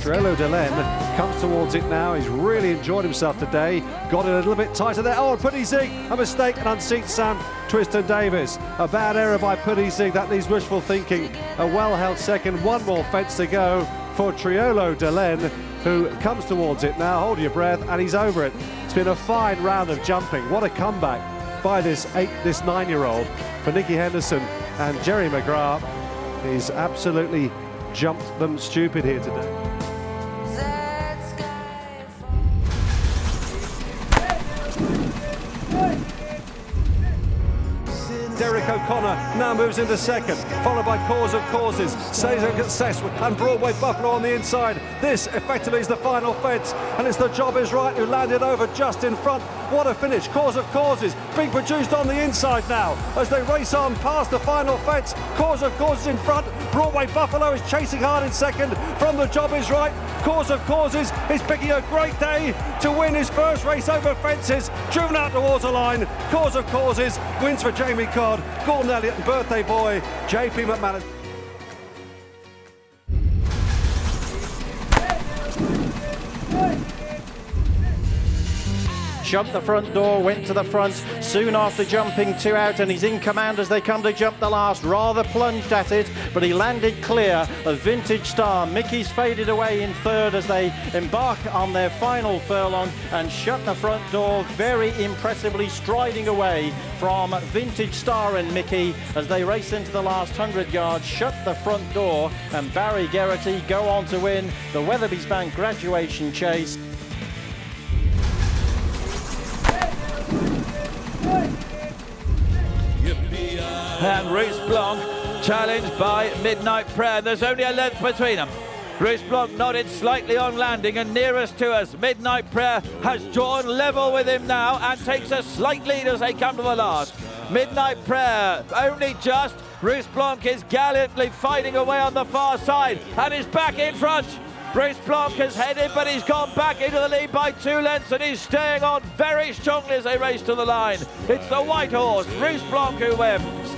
Triolo Delaine comes towards it now. He's really enjoyed himself today. Got it a little bit tighter there. Oh, Puddy-Zig, a mistake and unseats Sam Twiston-Davis. A bad error by Puddy-Zig. That needs wishful thinking. A well-held second. One more fence to go for Triolo Delaine, who comes towards it now. Hold your breath, and he's over it. It's been a fine round of jumping. What a comeback by this 9-year-old for Nicky Henderson, and Jerry McGrath. He's absolutely jumped them stupid here today. Derek O'Connor now moves into second, followed by Cause of Causes, Cesar Success and Broadway Buffalo on the inside. This effectively is the final fence, and it's the Job Is Right who landed over just in front. What a finish. Cause of Causes being produced on the inside now as they race on past the final fence. Cause of Causes in front. Broadway Buffalo is chasing hard in second from the Job Is Right. Cause of Causes is picking a great day to win his first race over fences. Driven out towards the line. Cause of Causes wins for Jamie Codd, Gordon Elliott and birthday boy JP McManus. Jumped the front door, went to the front soon after jumping 2 out, and he's in command as they come to jump the last. Rather plunged at it, but he landed clear of Vintage Star. Mickey's faded away in third as they embark on their final furlong and shut the front door, very impressively striding away from Vintage Star and Mickey as they race into the last 100 yards, shut the front door, and Barry Geraghty go on to win the Weatherby's Bank Graduation Chase. And Roos Blanc challenged by Midnight Prayer. There's only a length between them. Roos Blanc nodded slightly on landing, and nearest to us, Midnight Prayer has drawn level with him now and takes a slight lead as they come to the last. Midnight Prayer only just. Roos Blanc is gallantly fighting away on the far side and is back in front. Roos Blanc has headed, but he's gone back into the lead by 2 lengths and he's staying on very strongly as they race to the line. It's the white horse, Roos Blanc, who wins.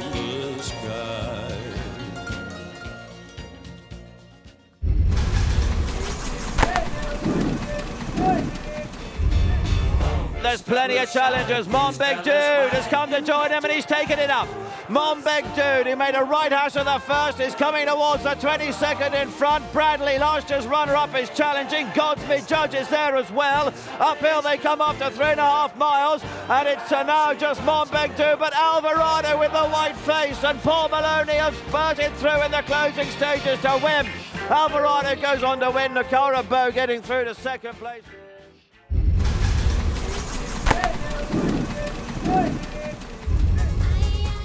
There's plenty of challengers. Monbeg Dude has come to join him and he's taken it up. Monbeg Dude, who made a right hash of the first, is coming towards the 22nd in front. Bradley, last year's runner-up, is challenging. Godspeed Judge is there as well. Uphill they come after 3.5 miles, and it's now just Monbeg Dude, but Alvarado with the white face, and Paul Maloney has spurted through in the closing stages to win. Alvarado goes on to win. Nakara Bow getting through to second place.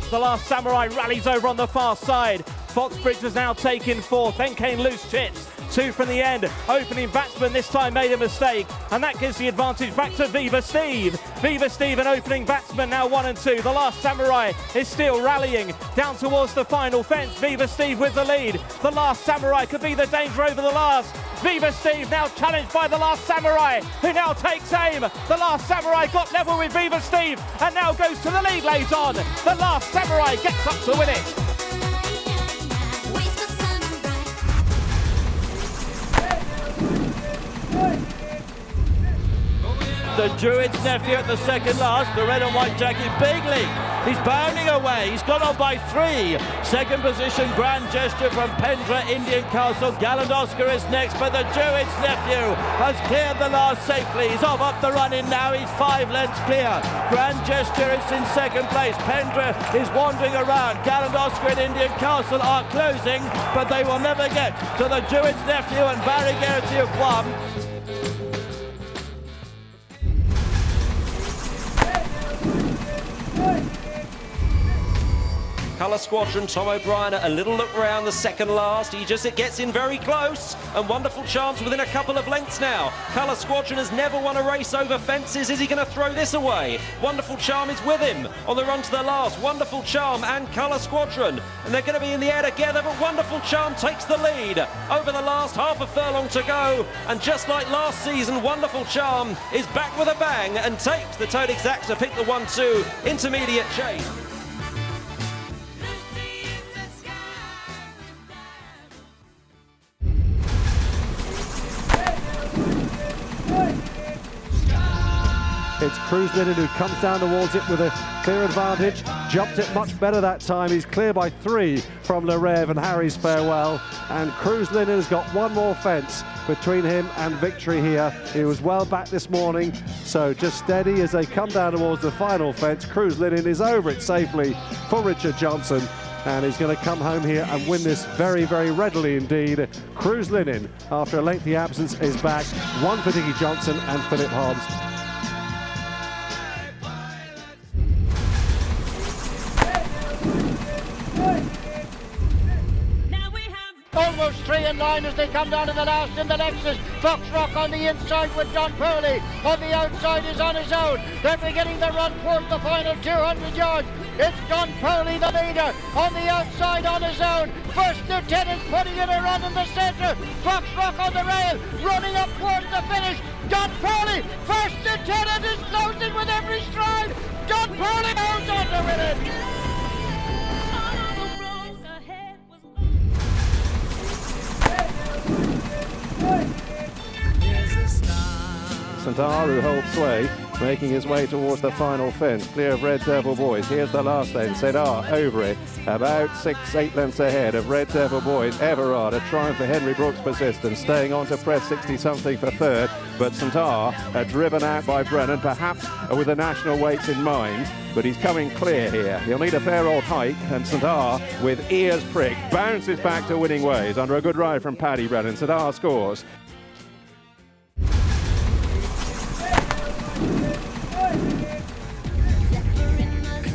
The Last Samurai rallies over on the far side. Foxbridge has now taken 4th. Then came Loose Chips. 2 from the end. Opening batsman this time made a mistake, and that gives the advantage back to Viva Steve. Viva Steve, an opening batsman, now 1 and 2. The Last Samurai is still rallying down towards the final fence. Viva Steve with the lead. The Last Samurai could be the danger over the last. Viva Steve now challenged by The Last Samurai, who now takes aim. The Last Samurai got level with Viva Steve and now goes to the lead late on. The Last Samurai gets up to win it. The Druid's nephew at the second last, the red and white jacket, Bigley. He's bounding away, he's got on by 3. Second position, Grand Gesture from Pendra, Indian Castle. Gallant Oscar is next, but the Druid's nephew has cleared the last safely. He's off up the run in now, he's 5 lengths clear. Grand Gesture is in second place. Pendra is wandering around. Gallant Oscar and Indian Castle are closing, but they will never get to the Druid's nephew, and Barry Geraghty have won. Colour Squadron, Tom O'Brien, a little look round the second last. He just gets in very close, and Wonderful Charm's within a couple of lengths now. Colour Squadron has never won a race over fences. Is he going to throw this away? Wonderful Charm is with him on the run to the last. Wonderful Charm and Colour Squadron, and they're going to be in the air together, but Wonderful Charm takes the lead over the last half a furlong to go, and just like last season, Wonderful Charm is back with a bang and takes the Toad Exact to pick the 1-2 intermediate chase. It's Cruz Linen who comes down towards it with a clear advantage. Jumped it much better that time. He's clear by 3 from Le Rêve and Harry's Farewell. And Cruz Linen has got one more fence between him and victory here. He was well back this morning, so just steady as they come down towards the final fence. Cruz Linen is over it safely for Richard Johnson, and he's going to come home here and win this very, very readily indeed. Cruz Linen, after a lengthy absence, is back. One for Dickie Johnson and Philip Hobbs. Almost 3 in line as they come down to the last in the Lexus. Fox Rock on the inside with Don Purley. On the outside is on his own. They're beginning the run towards the final 200 yards. It's Don Purley, the leader, on the outside on his own. First Lieutenant putting in a run in the centre. Fox Rock on the rail, running up towards the finish. Don Purley, First Lieutenant is closing with every stride. Don Purley holds on to win it. Centaur, who holds sway, making his way towards the final fence, clear of Red Devil Boys. Here's the last then, Centaur over it, about 6-8 lengths ahead of Red Devil Boys. Everard, a triumph for Henry Brooks' persistence, staying on to press 60-something for third, but Centaur driven out by Brennan, perhaps with the national weights in mind, but he's coming clear here. He'll need a fair old hike, and Centaur, with ears pricked, bounces back to winning ways under a good ride from Paddy Brennan. Centaur scores.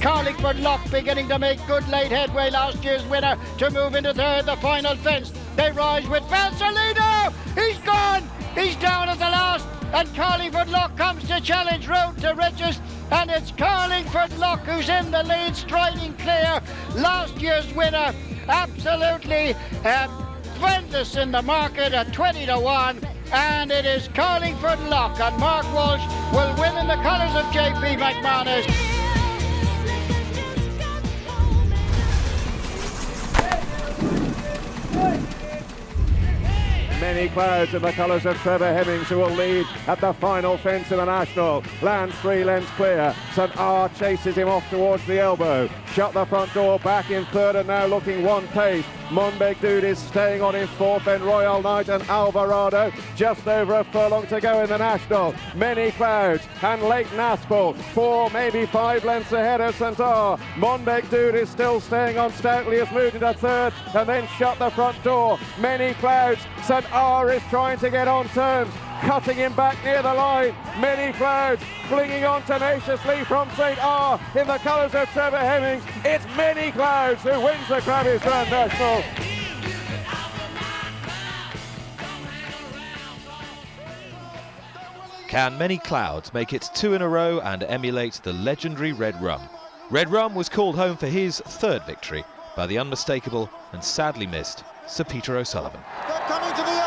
Carlingford Lock beginning to make good late headway, last year's winner, to move into third, the final fence. They rise with Balsalino. He's gone. He's down at the last. And Carlingford Lock comes to challenge Road to Riches. And it's Carlingford Lock who's in the lead, striding clear. Last year's winner, absolutely tremendous in the market at 20-1. And it is Carlingford Lock. And Mark Walsh will win in the colours of JP McManus. Many clouds in the colours of Trevor Hemmings, who will lead at the final fence in the National. Lands 3 lengths clear. St R chases him off towards the elbow. Shut the front door, back in third and now looking one pace. Monbeg Dude is staying on in fourth, then Royal Knight and Alvarado just over a furlong to go in the National. Many clouds and Lake Naspel 4, maybe 5 lengths ahead of Centaur. Monbeg Dude is still staying on stoutly, has moved into third and then shut the front door. Many clouds. St R is trying to get on terms, cutting him back near the line. Many clouds clinging on tenaciously from St R in the colours of Trevor Hemmings. It's Many Clouds who wins the Crabbie Grand National. Can Many Clouds make it 2 in a row and emulate the legendary Red Rum? Red Rum was called home for his third victory by the unmistakable and sadly missed Sir Peter O'Sullivan. They're coming to the